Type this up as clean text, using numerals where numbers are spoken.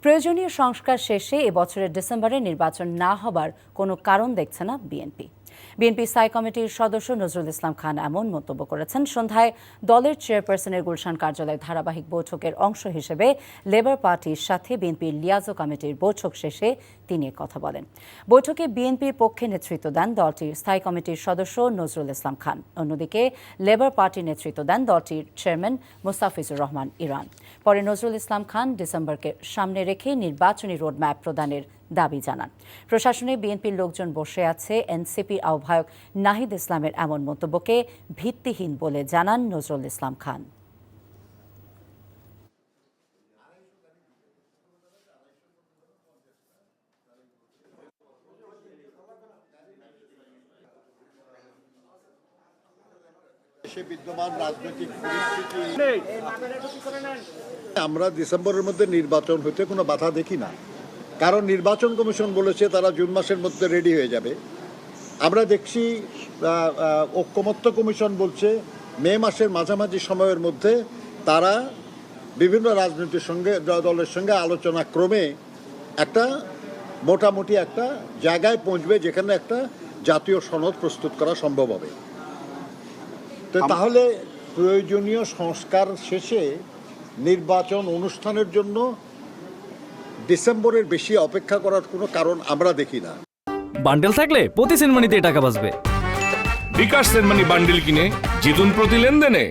প্রয়োজনীয় সংস্কার শেষে এবছরের ডিসেম্বরে নির্বাচন না হবার কোনো কারণ দেখছে না বিএনপি। বিএনপি স্থায়ী কমিটির সদস্য নজরুল ইসলাম খান এমন মন্তব্য করেছেন। সন্ধ্যায় দলের চেয়ারপারসনের গুলশান কার্যালয়ে ধারাবাহিক বৈঠকের অংশ হিসেবে লেবার পার্টির সাথে বিএনপির লিয়াজো কমিটির বৈঠক শেষে তিনি কথা বলেন। বৈঠকে বিএনপির পক্ষে নেতৃত্ব দেন দলটির স্থায়ী কমিটির সদস্য নজরুল ইসলাম খান। অন্যদিকে লেবার পার্টির নেতৃত্ব দেন দলটির চেয়ারম্যান মুস্তাফিজুর রহমান ইরান। পরে নজরুল ইসলাম খান ডিসেম্বরকে সামনে রেখে নির্বাচনী রোডম্যাপ প্রদানের দাবি জানান। প্রশাসনে বিএনপির লোকজন বসে আছে। এনসিপির আহ্বায়ক নাহিদ ইসলামের এমন মন্তব্যকে ভিত্তিহীন বলে জানান নজরুল ইসলাম খান। বিদ্যমান রাজনৈতিক পরিস্থিতি আমরা ডিসেম্বরের মধ্যে নির্বাচন হতে কোনো বাধা দেখি না, কারণ নির্বাচন কমিশন বলেছে তারা জুন মাসের মধ্যে রেডি হয়ে যাবে। আমরা দেখছি ঐক্যমত্য কমিশন বলছে মে মাসের মাঝামাঝি সময়ের মধ্যে তারা বিভিন্ন রাজনীতির সঙ্গে দলের সঙ্গে আলোচনা ক্রমে একটা মোটামুটি একটা জায়গায় পৌঁছবে যেখানে একটা জাতীয় সনদ প্রস্তুত করা সম্ভব হবে। তো তাহলে প্রয়োজনীয় সংস্কার শেষে নির্বাচন অনুষ্ঠানের জন্য ডিসেম্বরের বেশি অপেক্ষা করার কোনো কারণ আমরা দেখি না। বান্ডেল থাকলে প্রতি সেনমানিতে টাকা বাঁচবে। বিকাশ সেনমানি বান্ডেল কিনে জিতুন প্রতি লেনদেনে।